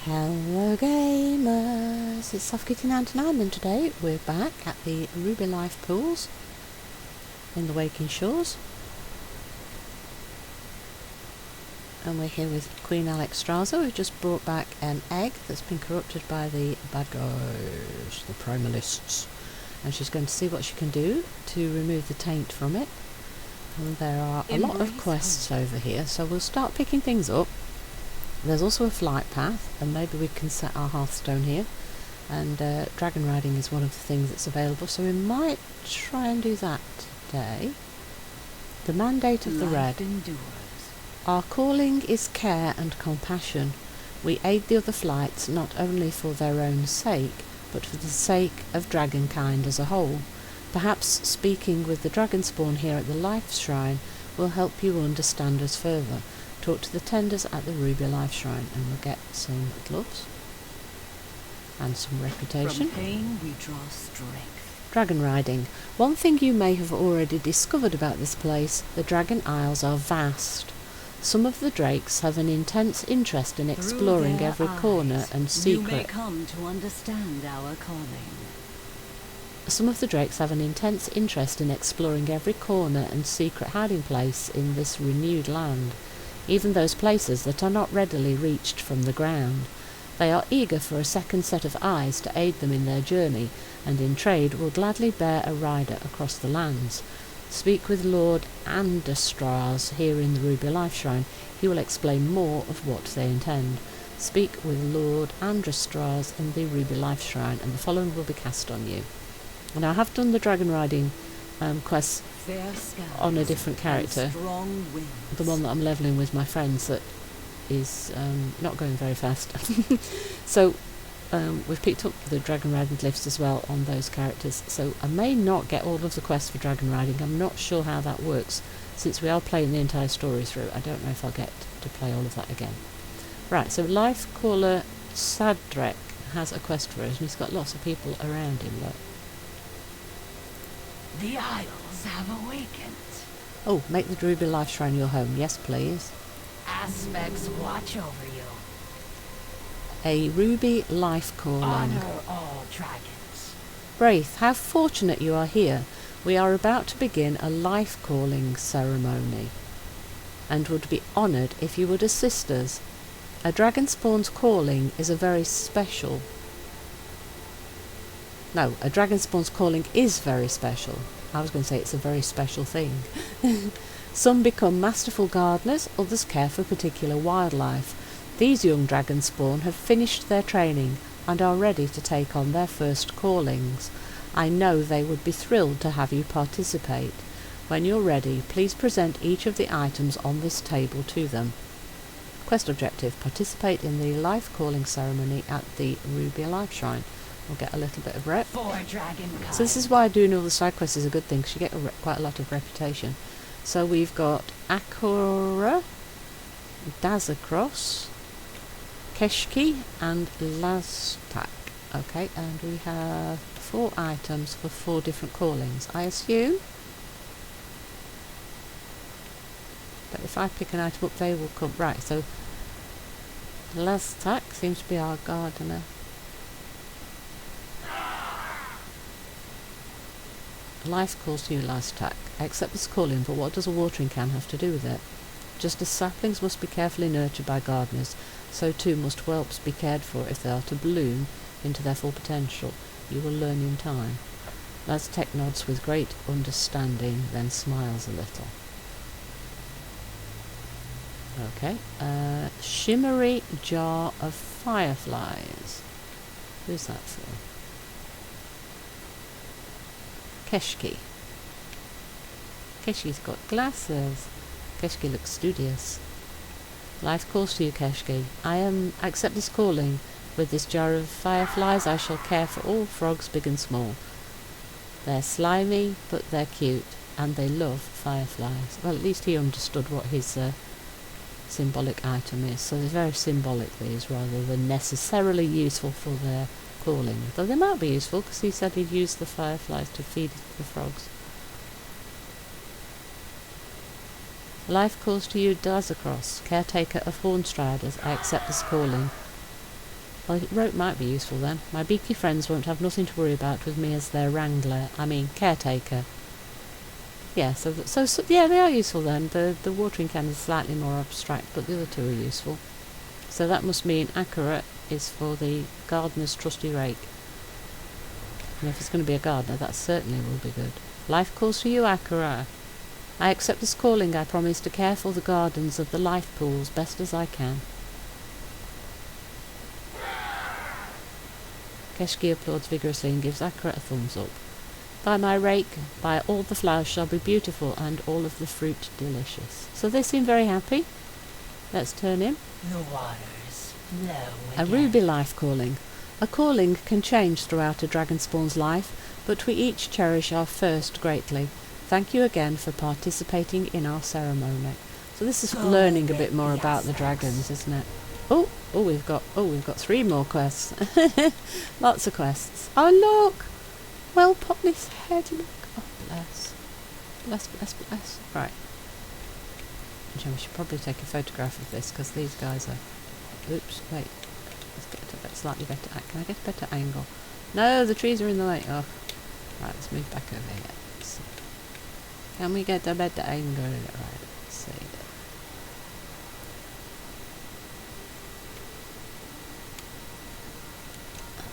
Hello gamers, it's Softkitty99 and today we're back at the Ruby Life pools in the Waking Shores, and we're here with Queen Alexstrasza, who just brought back an egg that's been corrupted by the bad guys, the primalists, and she's going to see what she can do to remove the taint from it. And there are a lot of quests over here, so we'll start picking things up. There's also a flight path, and maybe we can set our Hearthstone here, and dragon riding is one of the things that's available, so we might try and do that today. The mandate of the Red. Our calling is care and compassion. We aid the other flights not only for their own sake, but for the sake of dragonkind as a whole. Perhaps speaking with the dragon spawn here at the Life Shrine will help you understand us further. Talk to the tenders at the Ruby Life Shrine and we'll get some gloves and some reputation. From pain we draw strength. Dragon riding. One thing you may have already discovered about this place, the Dragon Isles are vast. Some of the drakes have an intense interest in exploring every corner and secret. You may come to understand our calling. Some of the drakes have an intense interest in exploring every corner and secret hiding place in this renewed land, even those places that are not readily reached from the ground. They are eager for a second set of eyes to aid them in their journey, and in trade will gladly bear a rider across the lands. Speak with Lord Andestraz here in the Ruby Life Shrine. He will explain more of what they intend. Speak with Lord Andestraz in the Ruby Life Shrine, and the following will be cast on you. And I have done the dragon riding quest on a different character, the one that I'm levelling with my friends, that is not going very fast. So we've picked up the dragon riding glyphs as well on those characters, so I may not get all of the quests for dragon riding. I'm not sure how that works, since we are playing the entire story through. I don't know if I'll get to play all of that again. Right, so Life Caller Sadrek has a quest for us, and he's got lots of people around him. Look. The Isles have awakened. Oh, make the Ruby Life Shrine your home. Yes, please. Aspects watch over you. A Ruby Life Calling. Honor all dragons. Braith, how fortunate you are here. We are about to begin a life calling ceremony, and would be honoured if you would assist us. A dragon spawn's calling is a very special... No, a dragon spawn's calling is very special. I was going to say it's a very special thing. Some become masterful gardeners, others care for particular wildlife. These young dragon spawn have finished their training and are ready to take on their first callings. I know they would be thrilled to have you participate. When you're ready, please present each of the items on this table to them. Quest objective: participate in the life calling ceremony at the Ruby Life Shrine. We'll get a little bit of rep. So this is why doing all the side quests is a good thing, because you get quite a lot of reputation. So we've got Akora, Dazakros, Keshki and Laztak. Okay, and we have 4 items for 4 different callings, I assume. But if I pick an item up, they will come. Right, so Laztak seems to be our gardener. Life calls to you, Laztak. I accept this calling, but what does a watering can have to do with it? Just as saplings must be carefully nurtured by gardeners, so too must whelps be cared for if they are to bloom into their full potential. You will learn in time. Laztak nods with great understanding, then smiles a little. Okay. Shimmery jar of fireflies. Who's that for? Keshki. Keshki's got glasses. Keshki looks studious. Life calls to you, Keshki. I accept this calling. With this jar of fireflies I shall care for all frogs, big and small. They're slimy, but they're cute, and they love fireflies. Well, at least he understood what his symbolic item is, so they're very symbolic, these, rather than necessarily useful for their calling. Though they might be useful, because he said he'd use the fireflies to feed the frogs. Life calls to you, Dazakros, caretaker of Hornstriders. I accept this calling. Well, rope might be useful then. My beaky friends won't have nothing to worry about with me as their wrangler. I mean, caretaker. Yeah, so yeah, they are useful then. The watering can is slightly more abstract, but the other two are useful. So that must mean accurate is for the gardener's trusty rake. And if it's going to be a gardener, that certainly will be good. Life calls for you, Akira. I accept this calling. I promise to care for the gardens of the life pools best as I can. Keshki applauds vigorously and gives Akira a thumbs up. By my rake, by all the flowers shall be beautiful and all of the fruit delicious. So they seem very happy. Let's turn in. The waters flow A again. ruby life calling. A calling can change throughout a dragon spawn's life, but we each cherish our first greatly. Thank you again for participating in our ceremony. So this is learning a bit more about the dragons, isn't it? We've got 3 more quests. Lots of quests. Oh look! Well, pop this head, look. Oh bless. Bless. Right. We should probably take a photograph of this because these guys are... Oops, wait. Let's get a slightly better... Can I get a better angle? No, the trees are in the way. Oh. Right, let's move back over here. Let's see. Can we get a better angle? Right, let's see.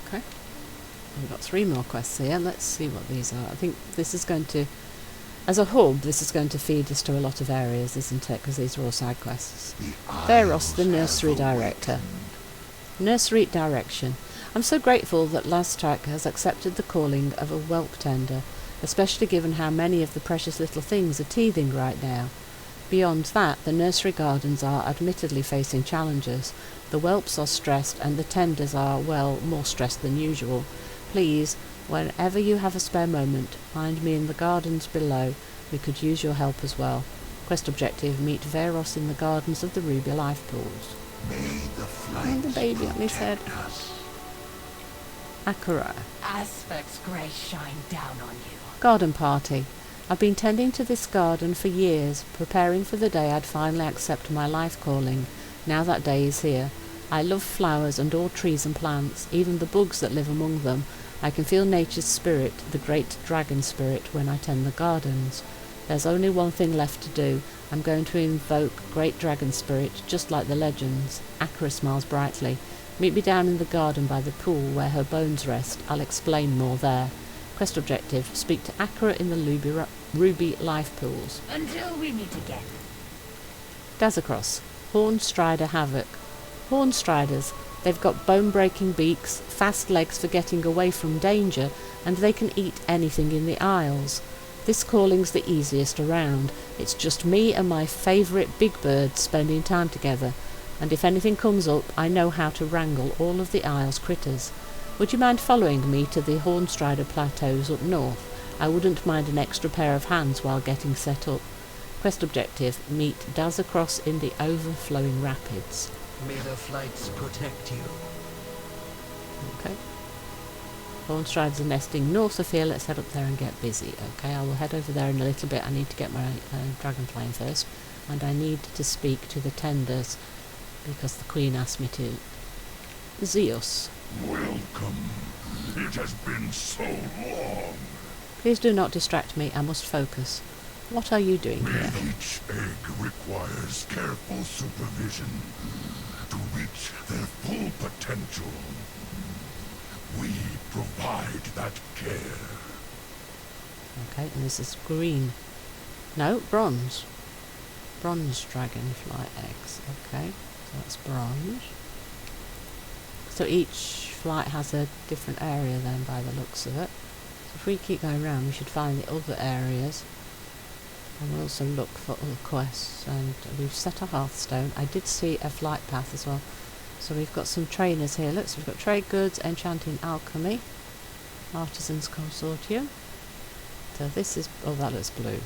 Okay. We've got 3 more quests here. Let's see what these are. I think this is going to... As a hub, this is going to feed us to a lot of areas, isn't it? Because these are all side quests. Theros, the nursery director. Nursery direction. I'm so grateful that Lastrak has accepted the calling of a whelp tender, especially given how many of the precious little things are teething right now. Beyond that, the nursery gardens are admittedly facing challenges. The whelps are stressed and the tenders are, well, more stressed than usual. Please, whenever you have a spare moment, find me in the gardens below. We could use your help as well. Quest objective, meet Veros in the gardens of the Ruby Life Pools. May the flight And the baby on his head. protect us. Akira. Aspect's grace shine down on you. Garden party. I've been tending to this garden for years, preparing for the day I'd finally accept my life calling. Now that day is here. I love flowers and all trees and plants, even the bugs that live among them. I can feel nature's spirit, the great dragon spirit, when I tend the gardens. There's only one thing left to do. I'm going to invoke great dragon spirit, just like the legends. Akira smiles brightly. Meet me down in the garden by the pool where her bones rest. I'll explain more there. Quest objective, speak to Akira in the Ruby Life Pools. Until we meet again. Dazzacross, Hornstrider Havoc. Hornstriders, they've got bone-breaking beaks, fast legs for getting away from danger, and they can eat anything in the aisles. This calling's the easiest around. It's just me and my favourite big birds spending time together, and if anything comes up, I know how to wrangle all of the aisle's critters. Would you mind following me to the Hornstrider Plateaus up north? I wouldn't mind an extra pair of hands while getting set up. Quest objective, meet Dazzacross in the overflowing rapids. May the flights protect you. Okay. Hornstriders are nesting north of here. Let's head up there and get busy. Okay, I will head over there in a little bit. I need to get my Dragonflight first. And I need to speak to the tenders because the Queen asked me to. Zeus. Welcome. It has been so long. Please do not distract me. I must focus. What are you doing here? Each egg requires careful supervision to reach their full potential. We provide that care. Okay, and this is green. No, bronze. Bronze dragonfly eggs. Okay, so that's bronze. So each flight has a different area then by the looks of it. So if we keep going around, we should find the other areas. And we'll also look for other quests. And we've set a hearthstone. I did see a flight path as well. So we've got some trainers here. Look, so we've got trade goods, enchanting alchemy, artisans consortium. So this is, oh, that looks blue.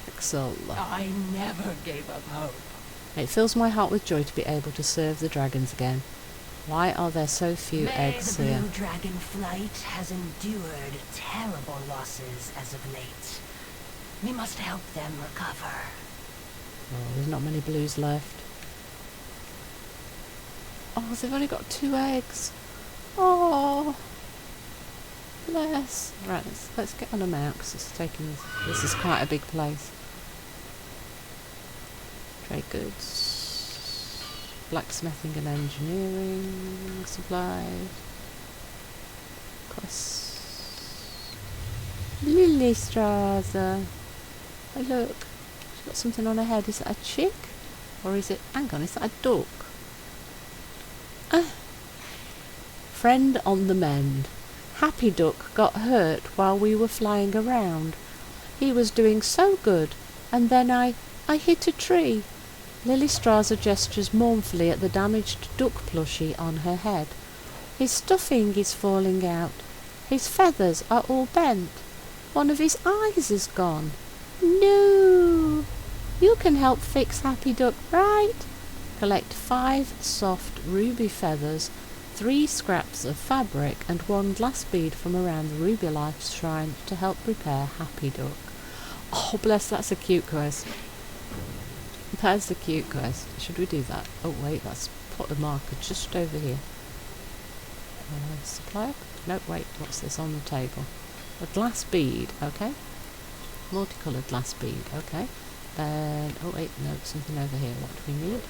Excel. I never gave up hope. It fills my heart with joy to be able to serve the dragons again. Why are there so few eggs the here? blue Dragonflight has endured terrible losses as of late. We must help them recover. Oh, there's not many blues left. Oh, they've only got 2 eggs. Oh, bless. Right, let's get on a mount because this is quite a big place. Trade goods, blacksmithing and engineering supplies, quests. Lillestrasse. Oh look, she's got something on her head. Is that a chick? Or is it, hang on, is that a duck? Friend on the mend. Happy Duck got hurt while we were flying around. He was doing so good, and then I hit a tree. Lillestrasse gestures mournfully at the damaged duck plushie on her head. His stuffing is falling out. His feathers are all bent. One of his eyes is gone. No! You can help fix Happy Duck, right? Collect 5 soft ruby feathers, 3 scraps of fabric, and 1 glass bead from around the Ruby Life Shrine to help repair Happy Duck. Oh, bless, that's a cute quest. That's a cute quest. Should we do that? Oh, wait, let's put a marker just over here. Supply? No, wait, what's this on the table? A glass bead, okay. Multicoloured glass bead, okay. Then, oh wait, no, something over here. What do we need?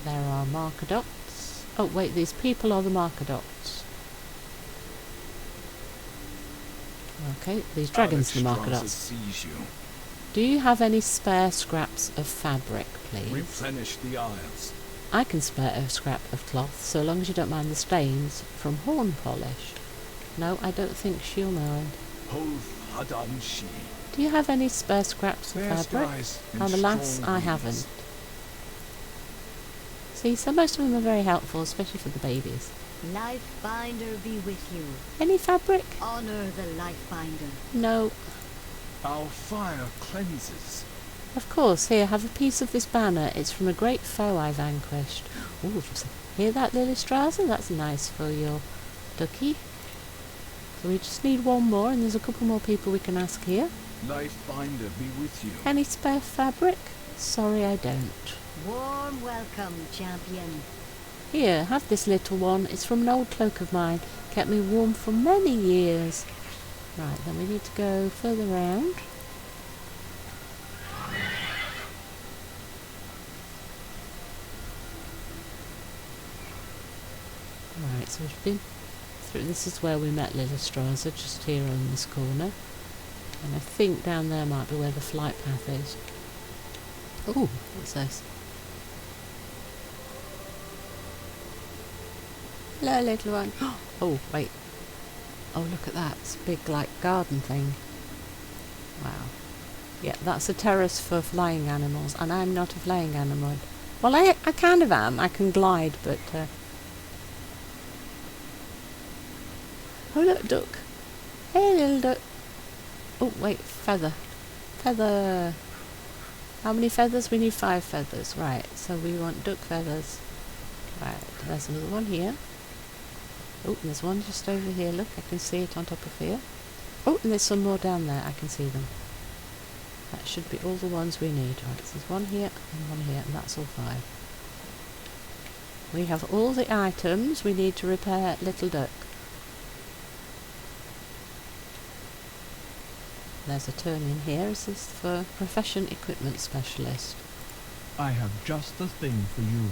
There are marker dots. Oh wait, these people are the marker dots. Okay, these dragons are the marker dots. Do you have any spare scraps of fabric, please? Replenish the isles. I can spare a scrap of cloth, so long as you don't mind the stains from horn polish. No, I don't think she'll mind. Do you have any spare scraps of fabric? Alas, I haven't. See, so most of them are very helpful, especially for the babies. Lifebinder be with you. Any fabric? Honor the Lifebinder. No. Our fire cleanses. Of course, here, have a piece of this banner. It's from a great foe I vanquished. Ooh, hear that, Lillestrasse? That's nice for your ducky. So we just need 1 more, and there's a couple more people we can ask here. Lifebinder be with you. Any spare fabric? Sorry, I don't. Warm welcome, champion. Here, have this little one. It's from an old cloak of mine. Kept me warm for many years. Right, then we need to go further round. Right, so we've been through. This is where we met Lillestrasse, just here on this corner. And I think down there might be where the flight path is. Oh, what's this? Hello, little one. Oh, wait. Oh, look at that. It's a big, like, garden thing. Wow. Yeah, that's a terrace for flying animals, and I'm not a flying animal. Well, I kind of am. I can glide, but... Oh, look, duck. Hey, little duck. Oh, wait, feather. Feather. How many feathers? We need 5 feathers. Right, so we want duck feathers. Right, there's another one here. Oh, there's one just over here. Look, I can see it on top of here. Oh, and there's some more down there. I can see them. That should be all the ones we need. Right, so there's one here and one here, and that's all 5. We have all the items we need to repair Little Duck. There's a turn in here. Is this for Profession Equipment Specialist? I have just the thing for you.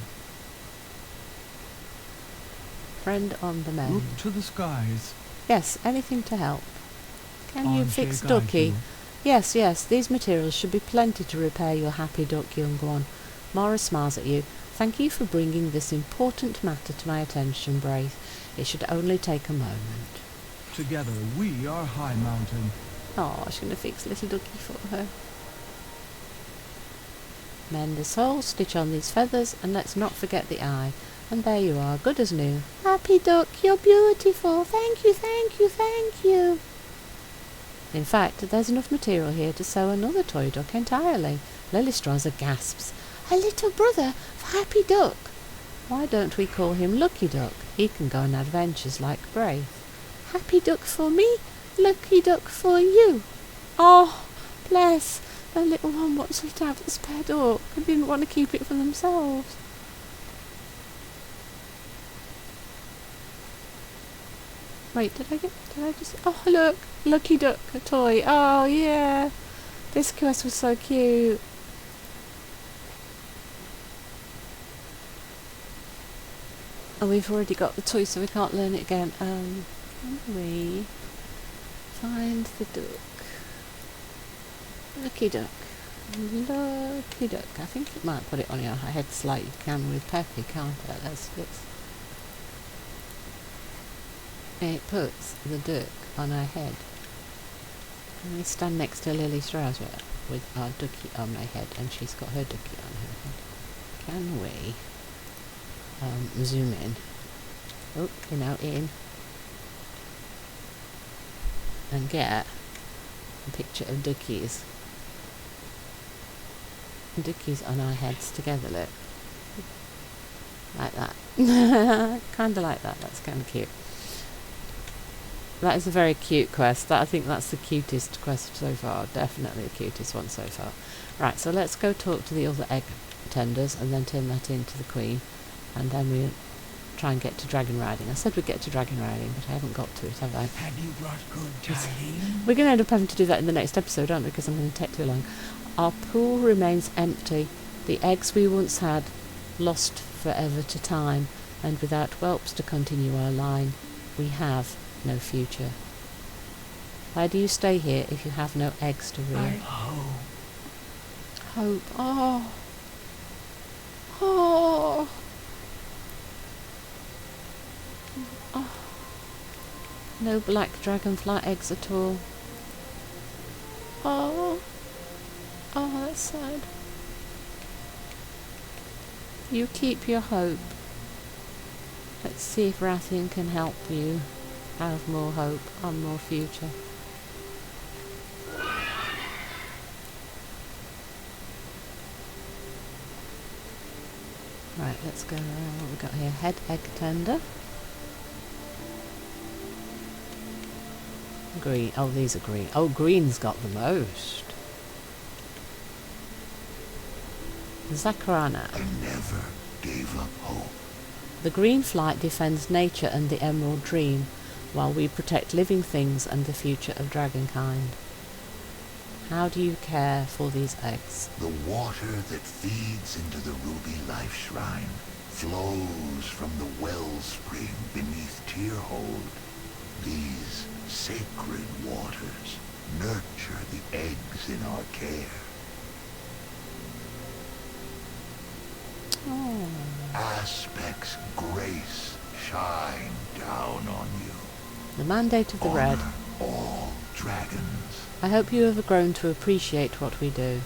Friend on the mend. Look to the skies. Yes, anything to help. Can you On fix shall guide Ducky? you. Yes, yes, these materials should be plenty to repair your Happy Duck, young one. Mara smiles at you. Thank you for bringing this important matter to my attention, Braith. It should only take a moment. Together we are High Mountain. Oh, she's going to fix little Ducky for her. Mend this hole, stitch on these feathers, and let's not forget the eye. And there you are, good as new. Happy Duck, you're beautiful. Thank you, thank you, thank you. In fact, there's enough material here to sew another toy duck entirely. Lillestrasse gasps. A little brother for Happy Duck. Why don't we call him Lucky Duck? He can go on adventures like Braith. Happy Duck for me, Lucky Duck for you. Oh, bless. The little one wants to have the spare duck. They didn't want to keep it for themselves. Wait, did I just... Oh, look. Lucky duck, a toy. Oh, yeah. This quest was so cute. Oh, we've already got the toy, so we can't learn it again. Can we find the duck? Lucky duck. Lucky duck. I think it might put it on your head like you can with Peppy, can't it? It puts the duck on her head. Can we stand next to Lily Strauss with our ducky on my head, and she's got her ducky on her head? Can we zoom in? Oh, you know, in. And get a picture of duckies. Duckies on our heads together, look. Like that. Kinda like that, that's kinda cute. That is a very cute quest. I think that's the cutest quest so far. Definitely the cutest one so far. Right, so let's go talk to the other egg tenders and then turn that into the queen. And then we'll try and get to dragon riding. I said we'd get to dragon riding, but I haven't got to it, have I? Have you brought good tidings? We're going to end up having to do that in the next episode, aren't we? Because I'm going to take too long. Our pool remains empty. The eggs we once had, lost forever to time. And without whelps to continue our line, we have no future. Why do you stay here if you have no eggs to rear? Hope. Hope. Oh. Oh. Oh. No black dragonfly eggs at all. Oh. Oh, that's sad. You keep your hope. Let's see if Rathian can help you have more hope and more future. Right, let's go around. What we got here? Head egg tender. Green. Oh, these are green. Oh, green's got the most. Zakarana. I never gave up hope. The green flight defends nature and the emerald dream, while we protect living things and the future of dragonkind. How do you care for these eggs? The water that feeds into the ruby life shrine flows from the wellspring beneath Tyrhold. These sacred waters nurture the eggs in our care. Oh. Aspect's grace shine down on you. The mandate of the red. Honor all dragons. I hope you have grown to appreciate what we do.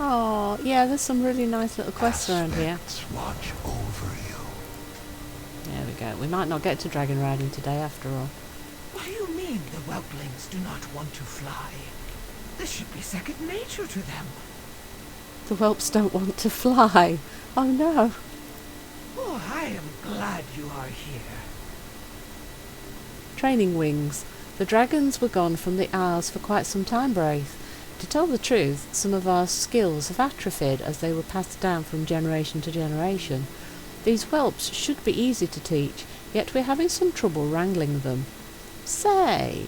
Oh, yeah, there's some really nice little quests around here. Aspects watch over you. There we go. We might not get to dragon riding today after all. What do you mean the whelplings do not want to fly? This should be second nature to them. The whelps don't want to fly. Oh no. Oh, I am glad you are here. Training wings. The dragons were gone from the Isles for quite some time, Braith. To tell the truth, some of our skills have atrophied as they were passed down from generation to generation. These whelps should be easy to teach, yet we're having some trouble wrangling them. Say,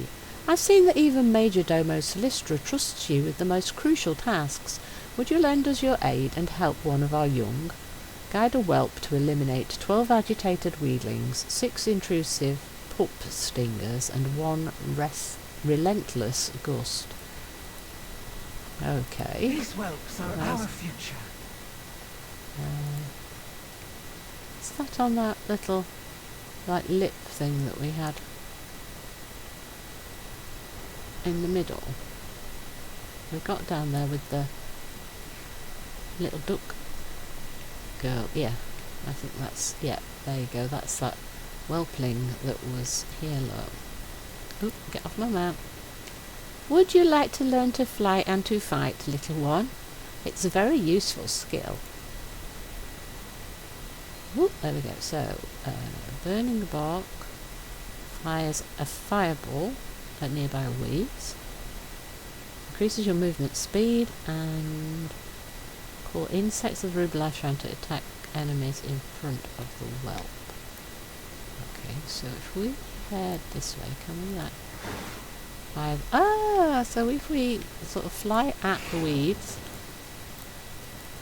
I've seen that even Major Domo Solistra trusts you with the most crucial tasks. Would you lend us your aid and help one of our young? Guide a whelp to eliminate 12 agitated weedlings, 6 intrusive pup stingers, and 1 relentless gust. Okay. These whelps are our future. Is that on that little, like, lip thing that we had in the middle? We got down there with the little duck girl. Yeah, I think that's, yeah, there you go. That's that whelpling that was here, look. Oop, get off my mount. Would you like to learn to fly and to fight, little one? It's a very useful skill. Oop, there we go. So, burning bark fires a fireball at nearby weeds. Increases your movement speed and call insects of the ruby life shrine to attack enemies in front of the whelp. Okay, so if we head this way, can we like so if we sort of fly at the weeds,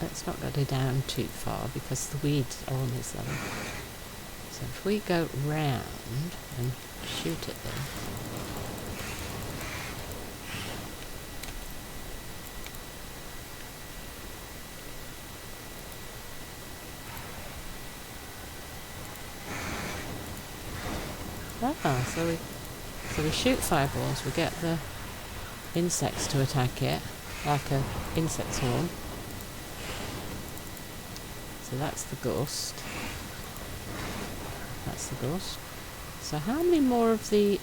let's not go down too far because the weeds are on this level. So if we go round and shoot at them. So we shoot fireballs, we get the insects to attack it, like a insect swarm. So that's the ghost. That's the ghost. So how many more of the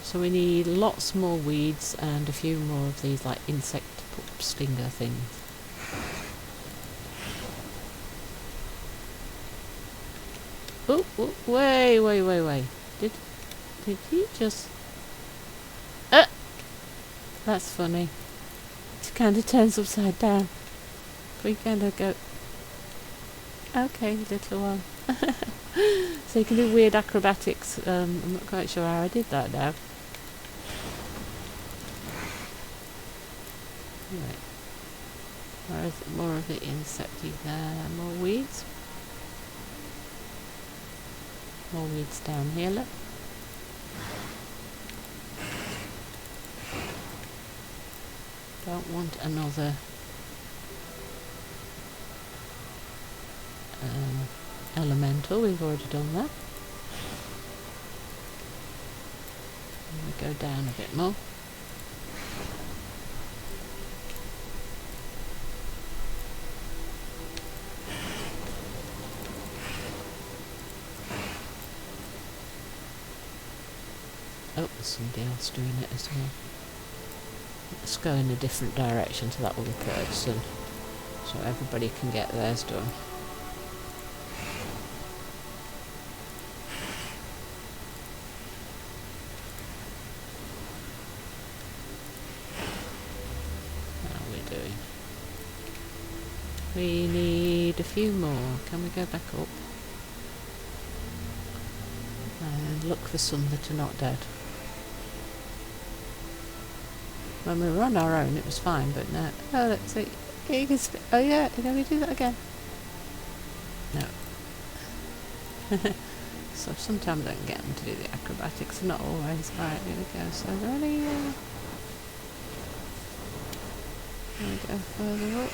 so we need lots more weeds and a few more of these like insect stinger things. Oh, wait. Did he just... That's funny. It kind of turns upside down. We kind of go... Okay, little one. So you can do weird acrobatics. I'm not quite sure how I did that now. Right. Where is it? More of the insecty there. More weeds. More weeds down here, look. Don't want another elemental, we've already done that. And we go down a bit more. Oh, there's somebody else doing it as well. Let's go in a different direction to that other person, so everybody can get theirs done. How are we doing? We need a few more. Can we go back up? And look for some that are not dead. When we were on our own, it was fine, but now... Oh, let's see. You can oh, yeah, can we do that again? No. So sometimes I can get them to do the acrobatics, not always. Right, here we go. So, are there any... Can we go further up?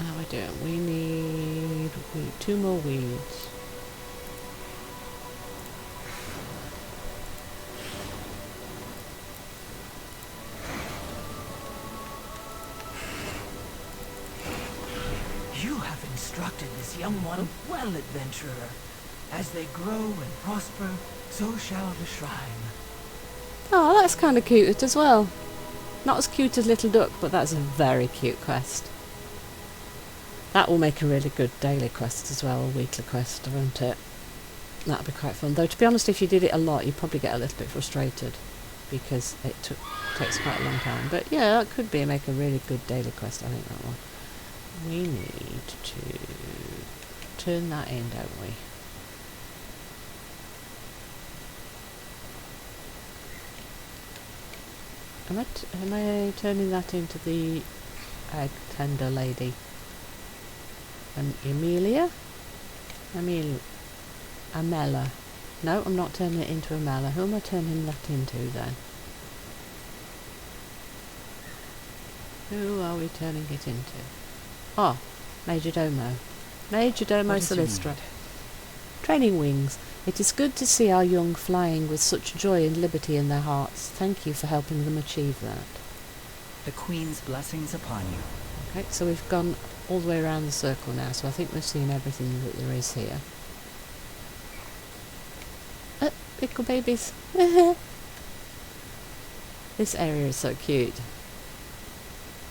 How are we doing? We need 2 more weeds. Instructed this young one well, adventurer. As they grow and prosper, so shall the shrine. Oh, that's kind of cute as well. Not as cute as Little Duck, but that's a very cute quest. That will make a really good daily quest as well, a weekly quest, won't it? That'd be quite fun. Though, to be honest, if you did it a lot, you'd probably get a little bit frustrated because it takes quite a long time. But yeah, that could make a really good daily quest, I think, that one. We need to turn that in, don't we? Am I turning that into the egg tender lady? Amelia? Amela. No, I'm not turning it into Amela. Who am I turning that into then? Who are we turning it into? Oh, Major Domo. Major Domo Silistra. Training wings. It is good to see our young flying with such joy and liberty in their hearts. Thank you for helping them achieve that. The Queen's blessings upon you. Okay, so we've gone all the way around the circle now, so I think we've seen everything that there is here. Pickle babies. This area is so cute.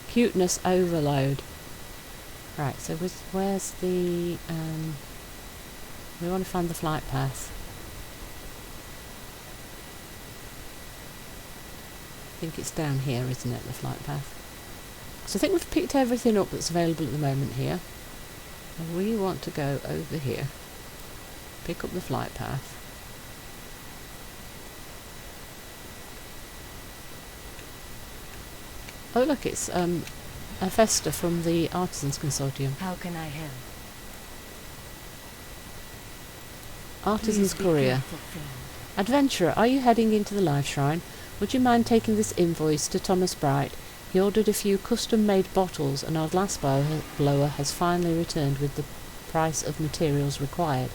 Cuteness overload. Right, so where's the... we want to find the flight path. I think it's down here, isn't it, the flight path? So I think we've picked everything up that's available at the moment here. And we want to go over here. Pick up the flight path. Oh look, it's a Festa from the Artisans Consortium. How can I help? Artisans Please be Courier. careful, friend. Adventurer, are you heading into the Life Shrine? Would you mind taking this invoice to Thomas Bright? He ordered a few custom-made bottles and our glass blower has finally returned with the price of materials required.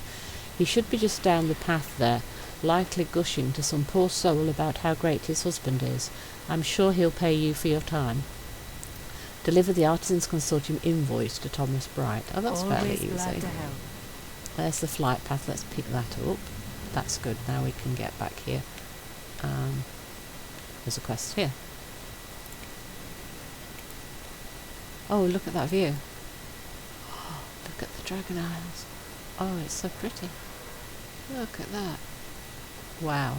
He should be just down the path there, likely gushing to some poor soul about how great his husband is. I'm sure he'll pay you for your time. Deliver the Artisans Consortium invoice to Thomas Bright. Oh, that's fairly Always glad easy. to help. There's the flight path. Let's pick that up. That's good. Now we can get back here. There's a quest here. Oh, look at that view. Oh, look at the Dragon Isles. Oh, it's so pretty. Look at that. Wow.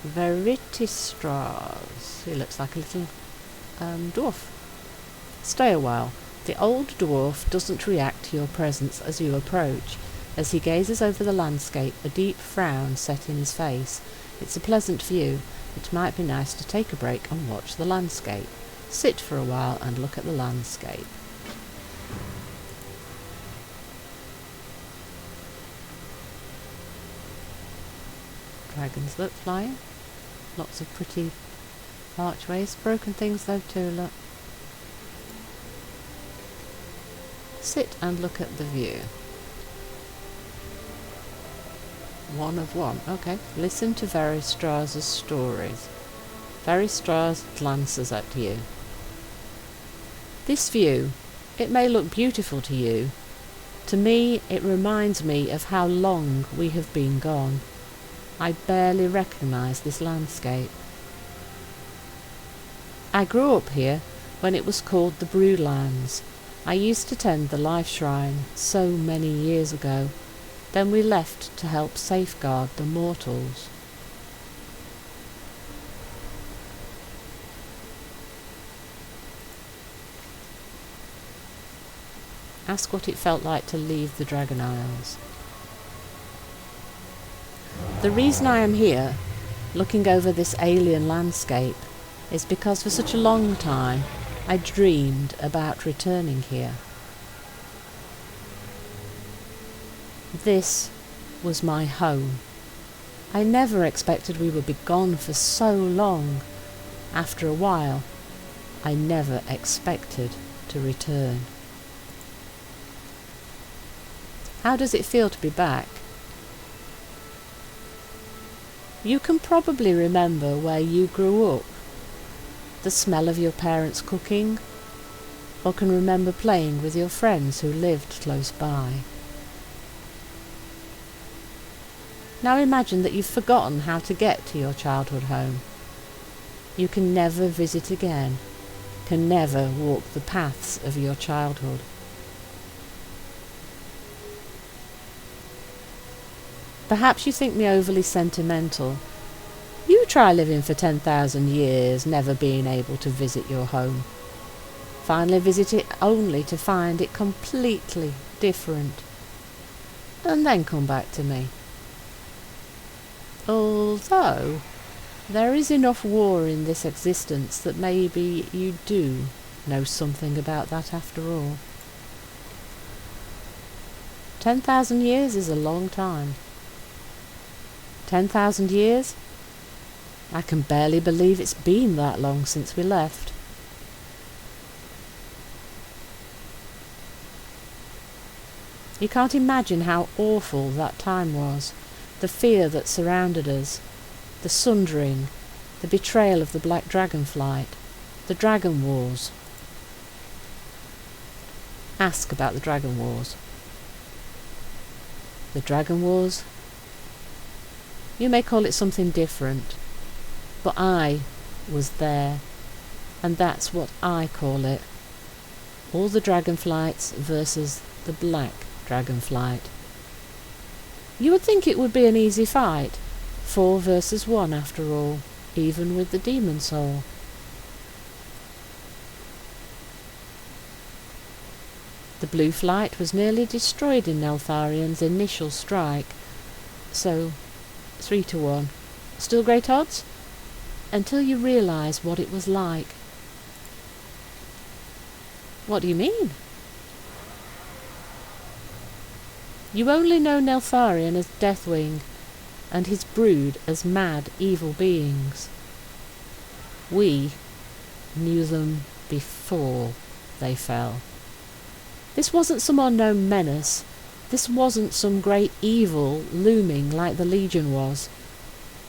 Veritistras. He looks like a little dwarf. Stay a while. The old dwarf doesn't react to your presence as you approach. As he gazes over the landscape, a deep frown set in his face. It's a pleasant view. It might be nice to take a break and watch the landscape. Sit for a while and look at the landscape. Dragons, look, flying. Lots of pretty archways. Broken things though too, look. Sit and look at the view. One of one. Okay. Listen to Veristras's stories. Veristras glances at you. This view, it may look beautiful to you. To me, it reminds me of how long we have been gone. I barely recognise this landscape. I grew up here when it was called the Brewlands. I used to tend the Life Shrine so many years ago. Then we left to help safeguard the mortals. Ask what it felt like to leave the Dragon Isles. The reason I am here, looking over this alien landscape, is because for such a long time I dreamed about returning here. This was my home. I never expected we would be gone for so long. After a while, I never expected to return. How does it feel to be back? You can probably remember where you grew up, the smell of your parents' cooking, or can remember playing with your friends who lived close by. Now imagine that you've forgotten how to get to your childhood home. You can never visit again, can never walk the paths of your childhood. Perhaps you think me overly sentimental. You try living for 10,000 years, never being able to visit your home. Finally visit it only to find it completely different. And then come back to me. Although, there is enough war in this existence that maybe you do know something about that after all. 10,000 years is a long time. 10,000 years? I can barely believe it's been that long since we left. You can't imagine how awful that time was. The fear that surrounded us, the sundering, the betrayal of the Black Dragonflight, the Dragon Wars. Ask about the Dragon Wars. The Dragon Wars? You may call it something different, but I was there, and that's what I call it. All the Dragonflights versus the Black Dragonflight. You would think it would be an easy fight. 4 versus 1 after all, even with the demon soul. The Blue Flight was nearly destroyed in Neltharion's initial strike, so 3 to 1. Still great odds? Until you realise what it was like. What do you mean? You only know Neltharion as Deathwing, and his brood as mad, evil beings. We knew them before they fell. This wasn't some unknown menace. This wasn't some great evil looming like the Legion was.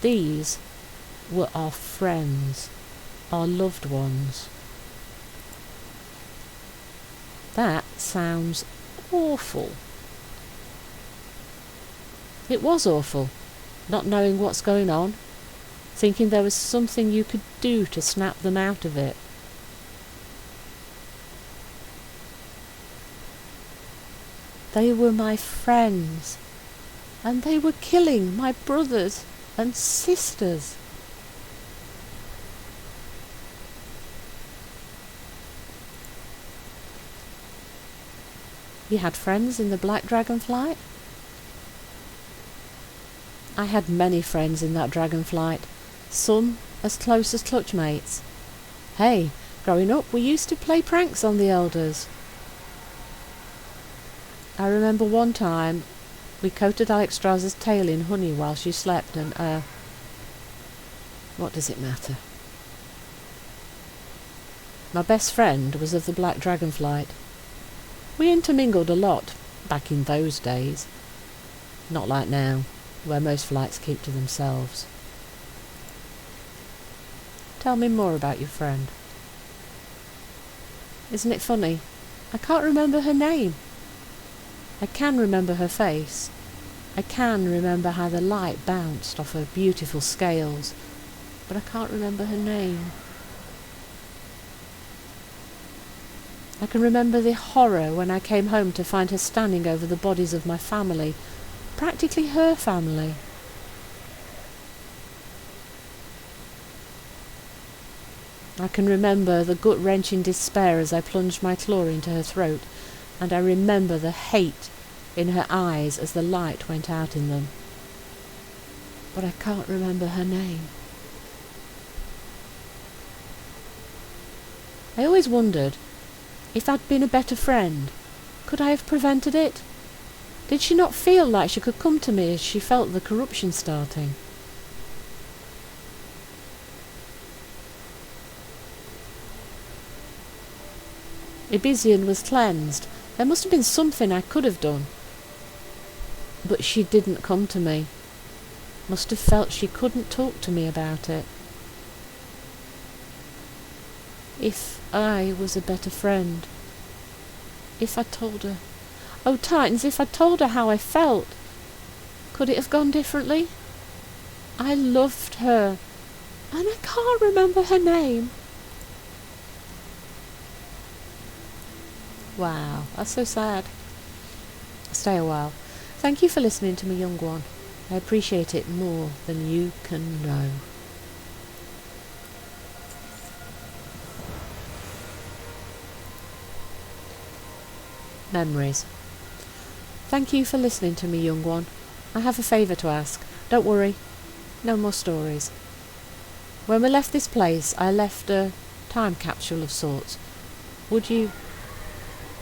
These were our friends, our loved ones. That sounds awful. It was awful, not knowing what's going on, thinking there was something you could do to snap them out of it. They were my friends, and they were killing my brothers and sisters. You had friends in the Black Dragonflight? I had many friends in that Dragonflight, some as close as clutchmates. Hey, growing up we used to play pranks on the elders. I remember one time we coated Alexstraza's tail in honey while she slept and, what does it matter? My best friend was of the Black Dragonflight. We intermingled a lot back in those days. Not like now, where most flights keep to themselves. Tell me more about your friend. Isn't it funny? I can't remember her name. I can remember her face. I can remember how the light bounced off her beautiful scales, but I can't remember her name. I can remember the horror when I came home to find her standing over the bodies of my family, practically her family. I can remember the gut-wrenching despair as I plunged my claw into her throat, and I remember the hate in her eyes as the light went out in them. But I can't remember her name. I always wondered, if I'd been a better friend, could I have prevented it? Did she not feel like she could come to me as she felt the corruption starting? Ibizian was cleansed. There must have been something I could have done. But she didn't come to me. Must have felt she couldn't talk to me about it. If I was a better friend. If I told her. Oh, Titans, if I told her how I felt. Could it have gone differently? I loved her. And I can't remember her name. Wow, that's so sad. Stay a while. Thank you for listening to me, young one. I appreciate it more than you can know. Memories. Thank you for listening to me, young one. I have a favour to ask. Don't worry. No more stories. When we left this place, I left a time capsule of sorts. Would you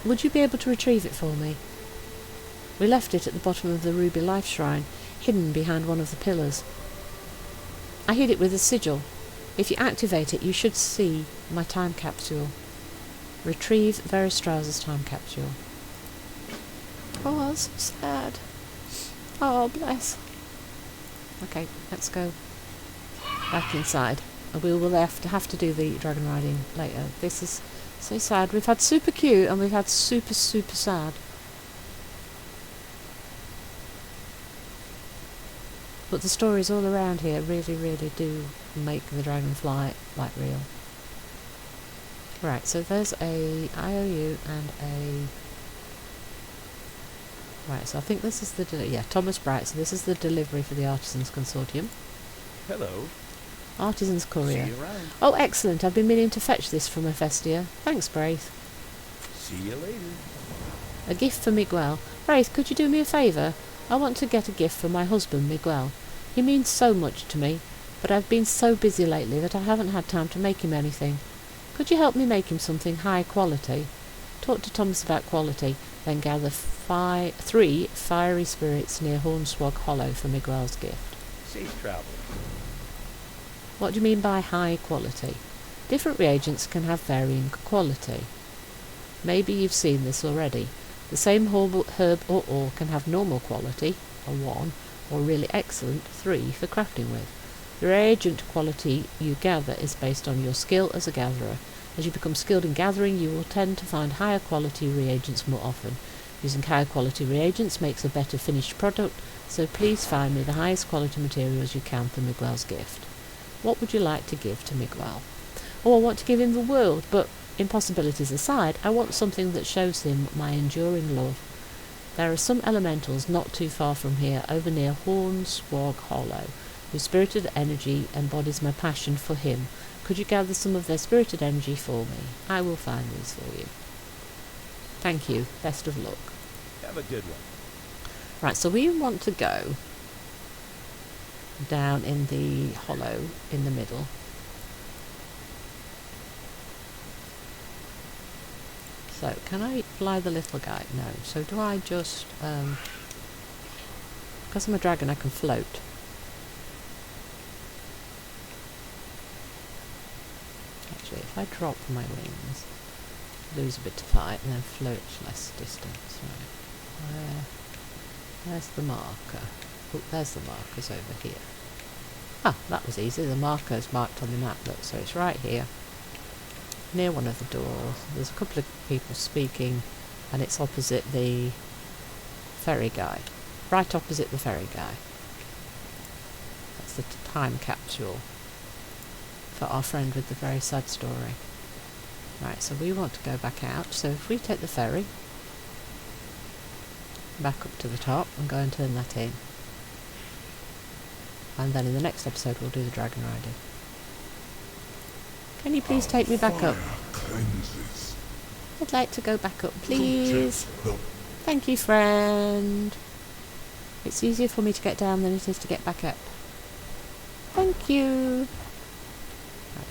be able to retrieve it for me? We left it at the bottom of the Ruby Life Shrine, hidden behind one of the pillars. I hid it with a sigil. If you activate it, you should see my time capsule. Retrieve Veristraza's time capsule. Oh, that's so sad. Oh, bless. Okay, let's go back inside. We will have to do the dragon riding later. This is so sad. We've had super cute and we've had super, super sad. But the stories all around here really, really do make the Dragonflight like real. Right, so there's a IOU and a... Right, so I think this is the... Thomas Bright. So this is the delivery for the Artisans Consortium. Hello. Artisans Courier. See you around. Oh, excellent. I've been meaning to fetch this from Hephaestia. Thanks, Braith. See you later. A gift for Miguel. Braith, could you do me a favour? I want to get a gift for my husband, Miguel. He means so much to me, but I've been so busy lately that I haven't had time to make him anything. Could you help me make him something high quality? Talk to Thomas about quality, then gather 3 fiery spirits near Hornswog Hollow for Miguel's gift. Safe travels. What do you mean by high quality? Different reagents can have varying quality. Maybe you've seen this already. The same herb or ore can have normal quality, a 1, or really excellent, 3 for crafting with. The reagent quality you gather is based on your skill as a gatherer. As you become skilled in gathering, you will tend to find higher quality reagents more often. Using higher quality reagents makes a better finished product, so please find me the highest quality materials you can for Miguel's gift. What would you like to give to Miguel? Oh, I want to give him the world, but impossibilities aside, I want something that shows him my enduring love. There are some elementals not too far from here, over near Hornswog Hollow, whose spirited energy embodies my passion for him. Could you gather some of their spirited energy for me? I will find these for you. Thank you. Best of luck. Have a good one. Right, so we want to go down in the hollow in the middle. So, can I fly the little guy? No. So do I just... because I'm a dragon, I can float. Actually, if I drop my wings, lose a bit of height and then float less distance. Right. Where's the marker? Oh, there's the markers over here. Ah, that was easy. The marker's marked on the map, look, so it's right here. Near one of the doors. There's a couple of people speaking, and it's opposite the ferry guy. Right opposite the ferry guy. That's the time capsule for our friend with the very sad story. Right, so we want to go back out. So if we take the ferry back up to the top and go and turn that in. And then in the next episode we'll do the dragon riding. Can you please take me back up? Cleanses. I'd like to go back up, please. Thank you, friend. It's easier for me to get down than it is to get back up. Thank you. Right.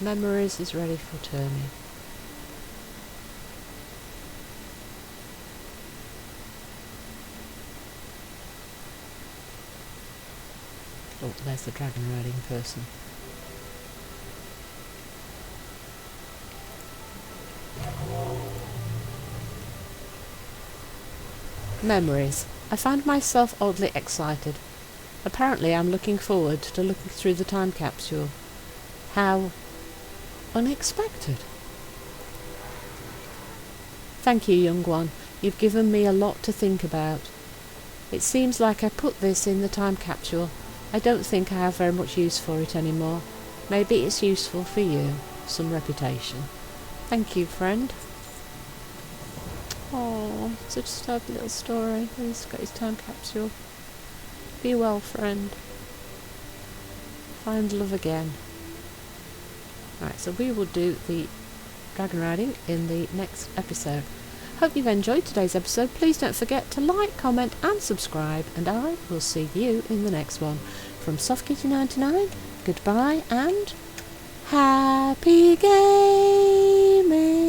Memories is ready for turning. Oh, there's the dragon riding person. Memories. I find myself oddly excited. Apparently I'm looking forward to looking through the time capsule. How unexpected. Thank you, young one. You've given me a lot to think about. It seems like I put this in the time capsule. I don't think I have very much use for it anymore. Maybe it's useful for you. Some reputation. Thank you, friend. Oh, such a sad little story. He's got his time capsule. Be well, friend. Find love again. Right, so we will do the dragon riding in the next episode. Hope you've enjoyed today's episode. Please don't forget to like, comment and subscribe, and I will see you in the next one. From SoftKitty99, goodbye and happy gaming!